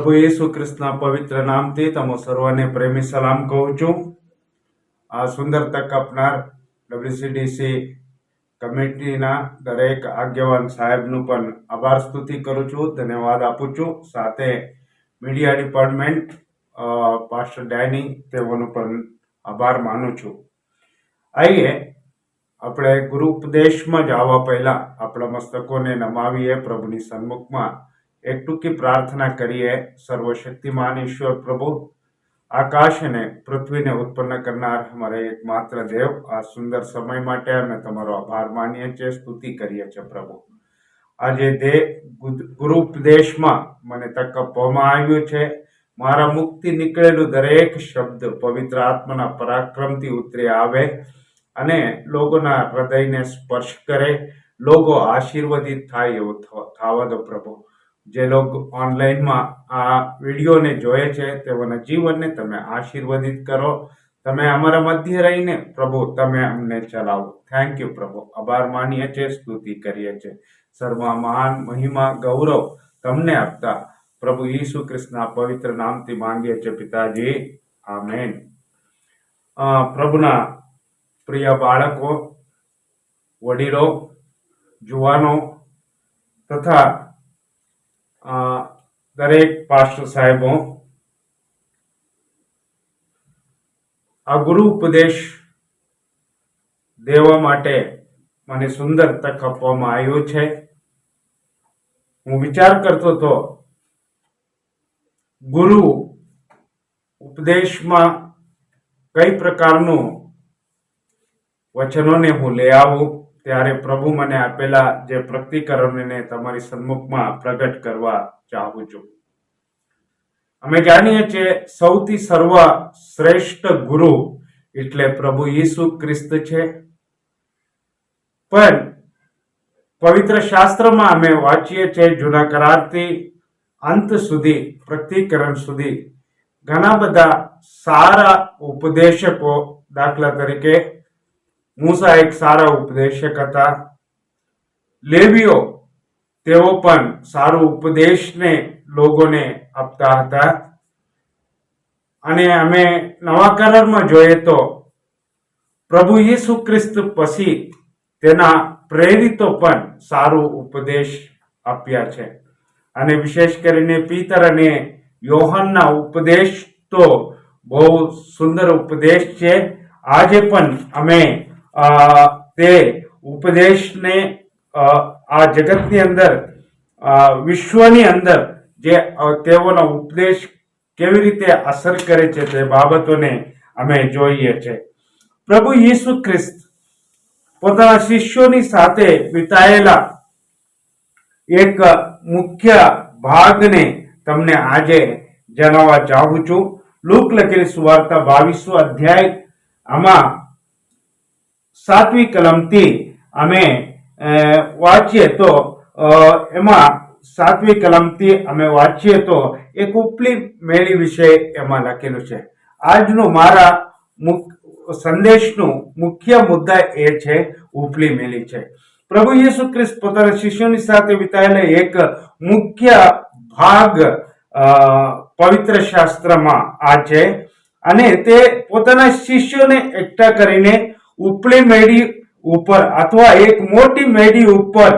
પ્રભુ ઈસુ ખ્રિસ્તના પવિત્ર નામથી તમો સર્વને પ્રેમી સલામ કહું છું. આ સુંદર તક આપનાર WCDC કમિટીના દરેક આગેવાન સાહેબનું પણ આભાર સ્તુતિ કરું છું, ધન્યવાદ આપું છું. સાથે મીડિયા ડિપાર્ટમેન્ટ પાસ્ટર ડેની તેઓનો પણ આભાર માનું છું. આઈએ આપણે ગુરુ ઉપદેશમાં જ આવવા પહેલા આપણા મસ્તકોને નમાવીએ, પ્રભુની સન્મુખમાં એક ટૂંકી પ્રાર્થના કરીએ. સર્વશક્તિમાન ઈશ્વર પ્રભુ, આકાશ અને પૃથ્વીને ઉત્પન્ન કરનાર અમારે એકમાત્ર દેવ, આ સુંદર સમય માટે અમે તમારો આભાર માનીએ છીએ, સ્તુતિ કરીએ છીએ. પ્રભુ, આજે ગુરુ ઉપદેશમાં મને તક આપવામાં આવ્યું છે. મારા મુખથી નીકળેલું દરેક શબ્દ પવિત્ર આત્માના પરાક્રમથી ઉતરી આવે અને લોકોના હૃદયને સ્પર્શ કરે, લોકો આશીર્વાદિત થાય એવું થવા દો. પ્રભુ, જે લોકો ઓનલાઈનમાં આ વિડીયોને જોયે છે તેઓના જીવનને તમે આશીર્વાદિત કરો. તમે અમારા મધ્ય રહીને પ્રભુ તમે અમને ચલાવો. થેન્ક યુ પ્રભુ, આભાર માનીએ છીએ, સ્તુતિ કરીએ છીએ. સર્વ મહાન મહિમા ગૌરવ તમને આપતા પ્રભુ ઈસુ ખ્રિસ્તના પવિત્ર નામથી માંગીએ છીએ પિતાજી, આમેન. પ્રભુના પ્રિય બાળકો, વડીલો, જુવાનો તથા દરેક પાસ્ટર સાહેબો, આ ગુરુ ઉપદેશ દેવા માટે મને સુંદર તક આપવામાં આવ્યો છે. હું વિચાર કરતો હતો, ગુરુ ઉપદેશમાં કઈ પ્રકારનું વચનોને હું લઈ આવું, ત્યારે પ્રભુ મને આપેલા જે પ્રતિકરણને તમારી સન્મુખમાં પ્રગટ કરવા ચાહું છું. અમે જાણીએ છીએ સૌથી સર્વશ્રેષ્ઠ ગુરુ એટલે પ્રભુ ઈસુ ખ્રિસ્ત છે. પણ પવિત્ર શાસ્ત્રમાં અમે વાંચીએ છીએ, જૂના કરારથી અંત સુધી, પ્રતિકરણ સુધી ઘણા બધા સારા ઉપદેશકો, દાખલા તરીકે મૂસા એક સારા ઉપદેશક હતા. લેવીઓ તેઓ પણ સારું ઉપદેશને લોકોને આપતા હતા. અને અમે નવા કરારમાં જોઈએ તો પ્રભુ ઈસુ ખ્રિસ્ત પછી તેના પ્રેરિતો પણ સારું ઉપદેશ આપ્યા છે. અને વિશેષ કરીને પીતર અને યોહાનના ઉપદેશ તો બહુ સુંદર ઉપદેશ છે. આજે પણ અમે તે ઉપદેશને આ જગતની અંદર, વિશ્વની અંદર જે તેઓનો ઉપદેશ કેવી રીતે અસર કરે છે તે બાબતોને અમે જોઈએ છે. પ્રભુ ઈસુ ખ્રિસ્ત પોતાના શિષ્યોની સાથે વિતાયેલા એક મુખ્ય ભાગને તમને આજે જણાવવા ચાહું છું. લૂક લખેલી સુવાર્તા 22 અધ્યાય, આમાં 7મી કલમથી અમે વાંચીએ તો એમાં 7મી કલમથી અમે વાંચીએ તો એક ઉપલી મેળી વિશે એમાં લખેલું છે. આજનો મારા સંદેશનું મુખ્ય મુદ્દા એ છે, ઉપલી મેળી છે. પ્રભુ ઈસુ ખ્રિસ્ત પોતાના શિષ્યોની સાથે વિતાયેલા એક મુખ્ય ભાગ પવિત્ર શાસ્ત્રમાં આ છે. અને તે પોતાના શિષ્યોને એકઠા કરીને ઉપલી મેળી ઉપર અથવા એક મોટી મેળી ઉપર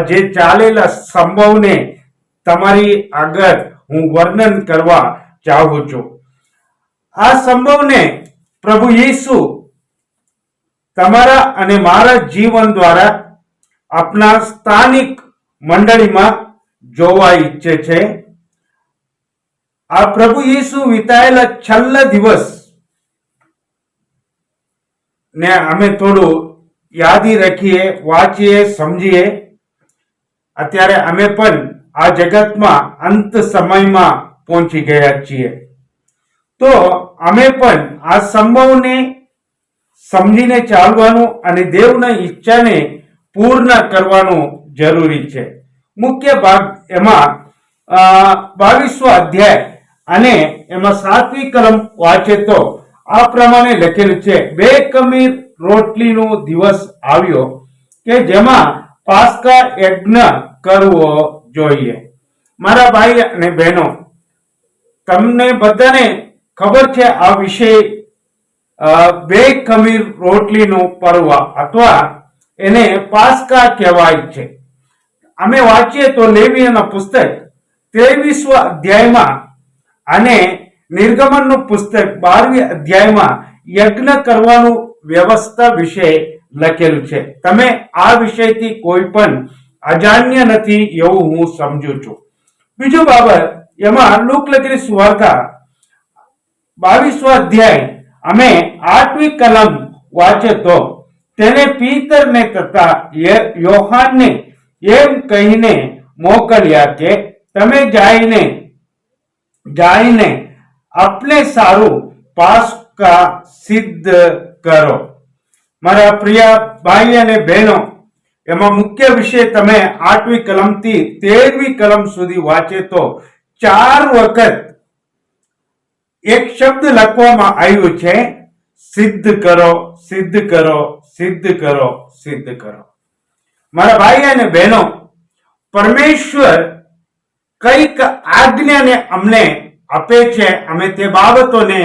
જે ચાલેલા સંભવને તમારી આગળ હું વર્ણન કરવા ચાહું છું. આ સંભવને પ્રભુ ઈસુ તમારા અને મારા જીવન દ્વારા આપણા સ્થાનિક મંડળીમાં જોવા ઈચ્છે છે. આ પ્રભુ ઈસુ વિતાયેલા છેલ્લા દિવસ ને અમે થોડું યાદી રાખીએ, વાંચીએ, સમજીએ. અત્યારે અમે પણ આ જગતમાં અંત સમયમાં પહોંચી ગયા છીએ, તો અમે પણ આ સંભવને સમજીને ચાલવાનું અને દેવના ઈચ્છાને પૂર્ણ કરવાનું જરૂરી છે. મુખ્ય ભાગ એમાં 22 અધ્યાય અને એમાં 7મી કલમ વાંચે તો આ પ્રમાણે લખેલું છે, 2 ખમીર રોટલીનો દિવસ આવ્યો કે જેમાં પાસ્કા યજ્ઞ કરવો જોઈએ. મારા ભાઈ અને બહેનો, તમને બધાને ખબર છે આ વિષય બે ખમીર રોટલીનું પર્વ અથવા એને પાસ્કા કહેવાય છે. અમે વાંચીએ તો લેવીયના પુસ્તક 23 અધ્યાયમાં અને નિર્ગમનનું પુસ્તક 12 અધ્યાયમાં યજ્ઞ કરવાનું વ્યવસ્થા વિશે લખેલું છે. તમે આ વિષયથી કોઈ પણ અજાણ્ય નથી એવું હું સમજુ છું. બીજું બાબત, એમાં લૂક લખેલી સુવાર્તા 22 અધ્યાય અમે 8મી કલમ વાંચે તો તેને પીતરને તથા યોહાનને એમ કહીને મોકલ્યા કે તમે જાઈને આપણે સારું પાસ્કા સિદ્ધ કરો. મારા પ્રિય ભાઈ અને બહેનો, એમાં મુખ્ય વિષય તમે 8મી કલમથી 13મી કલમ સુધી વાંચે તો 4 વખત એક શબ્દ લખવામાં આવ્યું છે, સિદ્ધ કરો, સિદ્ધ કરો, સિદ્ધ કરો, સિદ્ધ કરો. મારા ભાઈ અને બહેનો, પરમેશ્વર કઈક આજ્ઞાને અમને આપે છે, અમે તે બાબતોને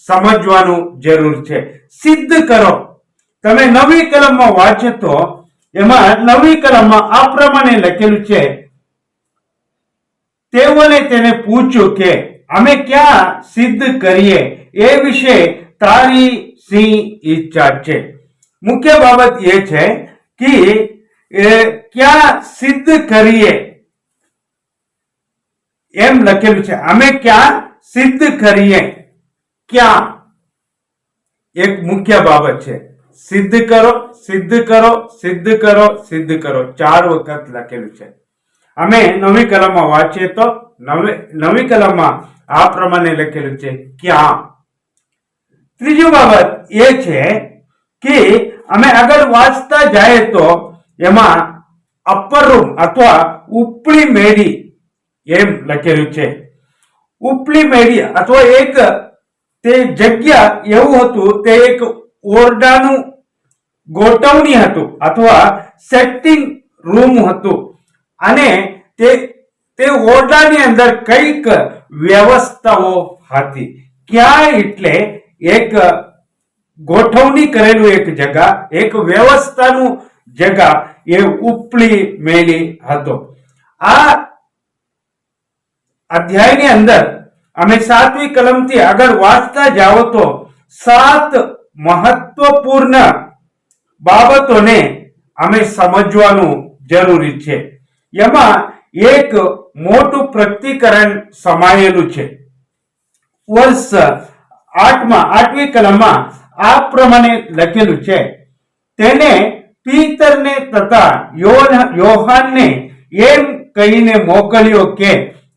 સમજવાનું જરૂર છે. સિદ્ધ કરો. તમે 9મી કલમમાં વાંચો તો એમાં 9મી કલમમાં આ પ્રમાણે લખેલું છે, તેઓને તેને પૂછ્યું કે અમે ક્યાં સિદ્ધ કરીએ એ વિશે તારી શી ઈચ્છા છે. મુખ્ય બાબત એ છે કે ક્યાં સિદ્ધ કરીએ એમ લખેલું છે. અમે ક્યાં સિદ્ધ કરીએ, ક્યાં એક મુખ્ય બાબત છે. સિદ્ધ કરો, સિદ્ધ કરો, સિદ્ધ કરો, સિદ્ધ કરો, 4 વખત લખેલું છે. અમે 9મી કલમમાં વાંચીએ તો 9મી કલમમાં આ પ્રમાણે લખેલું છે, ક્યાં. ત્રીજી બાબત એ છે કે અમે આગળ વાંચતા જાય તો એમાં અપર રૂમ અથવા ઉપલી મેડી એમ લખેલું છે. ઉપલી મેડી અથવા એક તે જગ્યા એવું હતું, તે એક ઓરડાનું ગોઠવણી હતું અથવા સેટિંગ રૂમ હતું અને તે ઓરડાની અંદર કઈક વ્યવસ્થાઓ હતી. ક્યાં એટલે એક ગોઠવણી કરેલું એક જગા, એક વ્યવસ્થાનું જગા, એ ઉપલી મેલી હતો. આ અધ્યાયની અંદર અમે 7મી કલમથી આગળ વાંચતા જાઓ તો 7 મહત્વપૂર્ણ બાબતોને અમે સમજવાનું જરૂરી છે. એમાં એક મોટું પ્રતિકરણ સમાયેલું છે. વર્ષ 8મી કલમમાં આ પ્રમાણે લખેલું છે, તેને પીતરને તથા યોહાનને એમ કહીને મોકલ્યો કે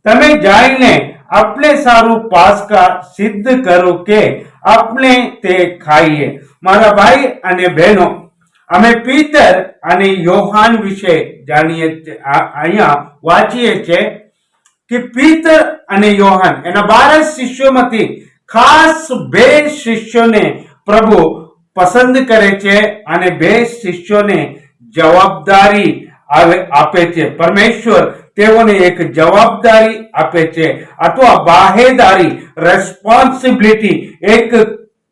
તમે જઈને આપણે સારું પાસ્કા સિદ્ધ કરો કે આપણે તે ખાઈએ. મારા ભાઈ અને બહેનો, અમે પીતર અને યોહાન વિશે જાણીએ, અહીંયા વાંચીએ છીએ કે પીતર અને યોહાન એના 12 શિષ્યોમાંથી ખાસ 2 શિષ્યોને પ્રભુ પસંદ કરે છે અને 2 શિષ્યોને જવાબદારી આપે છે. પરમેશ્વર તેઓને એક જવાબદારી આપે છે અથવા બાહેદારી, રેસ્પોન્સિબિલિટી, એક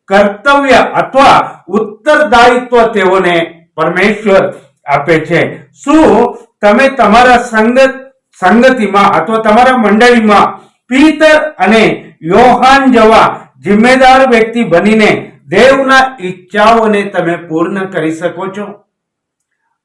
કર્તવ્ય અથવા ઉત્તરદાયિત્વ તેઓને પરમેશ્વર આપે છે. શું તમે તમારા સંગતિમાં અથવા તમારા મંડળીમાં પીતર અને યોહાન જેવા જિમ્મેદાર વ્યક્તિ બનીને દેવના ઈચ્છાઓને તમે પૂર્ણ કરી શકો છો?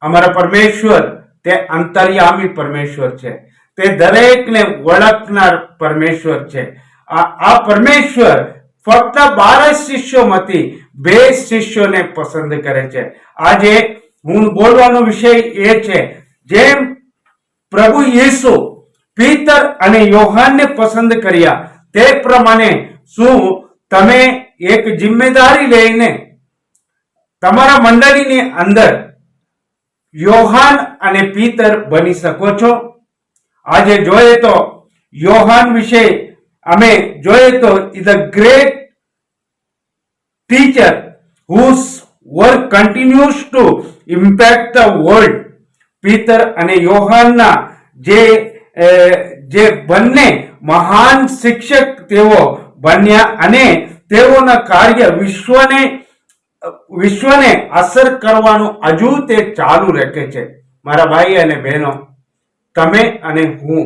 અમારા પરમેશ્વર તે અંતર્યામી પરમેશ્વર છે, તે દરેકને ઓળખનાર પરમેશ્વર છે. આ પરમેશ્વર ફક્ત 12 શિષ્યોમાંથી 2 શિષ્યોને પસંદ કરે છે. આજે હું બોલવાનો વિષય એ છે, જેમ પ્રભુ યેસુ પીતર અને યોહાનને પસંદ કર્યા તે પ્રમાણે શું તમે એક જિમ્મેદારી લઈને તમારા મંડળીની અંદર યોહાન અને પીતર બની શકો છો? આજે જોઈએ તો યોહાન વિશે અમે જોઈએ તો is a great teacher whose work continues to impact the world. પીતર અને યોહાનના જે બંને મહાન શિક્ષક તેઓ બન્યા અને તેઓના કાર્ય વિશ્વને અસર કરવાનું હજુ તે ચાલુ રાખે છે. મારા ભાઈ અને બહેનો, તમે અને હું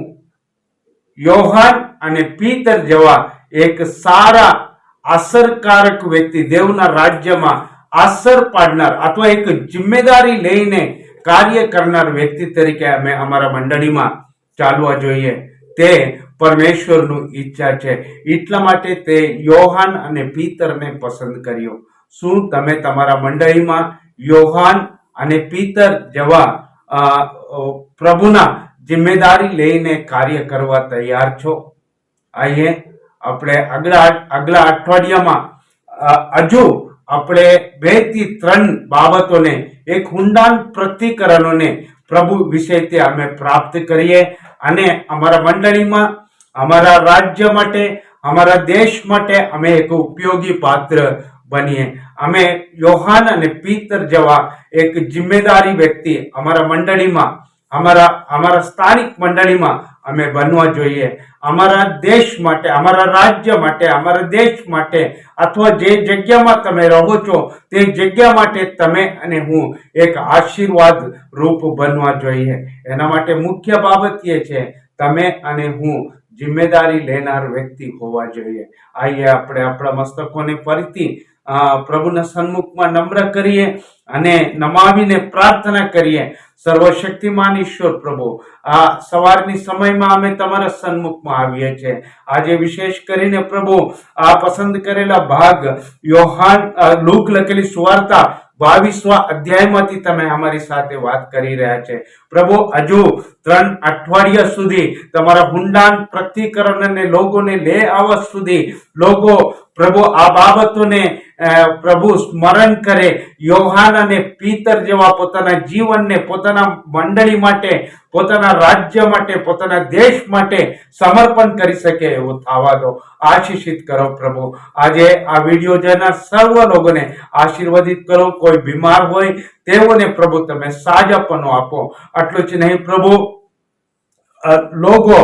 યોહાન અને પીતર જેવા એક સારા અસરકારક વ્યક્તિ, દેવના રાજ્યમાં અસર પાડનાર અથવા એક જિમ્મેદારી લઈને કાર્ય કરનાર વ્યક્તિ તરીકે અમે અમારા મંડળીમાં ચાલવા જોઈએ. તે પરમેશ્વરનું ઈચ્છા છે. એટલા માટે તે યોહાન અને પીતરને પસંદ કર્યો. શું તમે તમારા મંડળીમાં યોહાન અને પીતર જેવા પ્રભુના જિમ્મેદારી લઈને કાર્ય કરવા તૈયાર છો? આઈએ આપણે આગલા અઠવાડિયામાં હજુ આપણે 2 થી 3 બાબતોને એક ઊંડાણ પ્રતિકરણોને પ્રભુ વિશેથી અમે પ્રાપ્ત કરીએ અને અમારા મંડળીમાં, અમારા રાજ્ય માટે, અમારા દેશ માટે અમે એક ઉપયોગી પાત્ર બનીએ. અમે યોહાન અને પીતર જેવા એક જિમ્મેદારી વ્યક્તિ અમારા મંડળીમાં, અમારા સ્થાનિક મંડળીમાં અમે બનવા જોઈએ. અમારા દેશ માટે, અમારા રાજ્ય માટે, અમારા દેશ માટે અથવા જે જગ્યામાં તમે રહો છો તે જગ્યા માટે તમે અને હું એક આશીર્વાદ રૂપ બનવા જોઈએ. એના માટે મુખ્ય બાબત એ છે, તમે અને હું જિમ્મેદારી લેનાર વ્યક્તિ હોવા જોઈએ. આઈએ આપણે આપણા મસ્તકોને ફરીથી પ્રભુના સન્મુખમાં નમ્ર કરીએ અને નમાવીને પ્રાર્થના કરીએ. સર્વશક્તિમાન ઈશ્વર પ્રભુ, આ સવારની સમયમાં અમે તમારા સન્મુખમાં આવીએ છીએ. આજે વિશેષ કરીને પ્રભુ આ પસંદ કરેલા ભાગ યોહાન લૂક લખેલી સુવાર્તા 22મા અધ્યાયમાંથી તમે અમારી સાથે વાત કરી રહ્યા છે. પ્રભુ હજુ 3 અઠવાડિયા સુધી તમારા ઊંડાણ પ્રતિકરણને લોકોને લે આવવા સુધી લોકો પ્રભુ આ બાબતોને પ્રભુ સ્મરણ કરે. યોહાન અને પીતર જેવા પોતાના જીવનને પોતાના મંડળી માટે, પોતાના રાજ્ય માટે, પોતાના દેશ માટે સમર્પણ કરી શકે એવું થવા દો. આશીષિત કરો પ્રભુ. આજે આ વિડીયો જોનાર સર્વ લોકોને આશીર્વાદિત કરો. કોઈ બીમાર હોય તેઓને પ્રભુ તમે સાજાપણું આપો. આટલું જ નહીં પ્રભુ, લોકો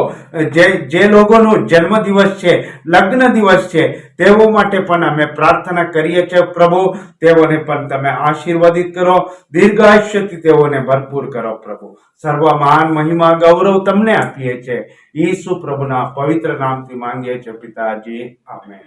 જે લોકોનો જન્મદિવસ છે, લગ્ન દિવસ છે, તેઓ માટે પણ અમે પ્રાર્થના કરીએ છીએ. પ્રભુ તેઓને પણ તમે આશીર્વાદિત કરો, દીર્ઘાયુષ્યથી તેઓને ભરપૂર કરો. પ્રભુ સર્વ મહાન મહિમા ગૌરવ તમને આપીએ છીએ. ઈસુ પ્રભુના પવિત્ર નામથી માંગીએ છીએ પિતાજી, આમેન.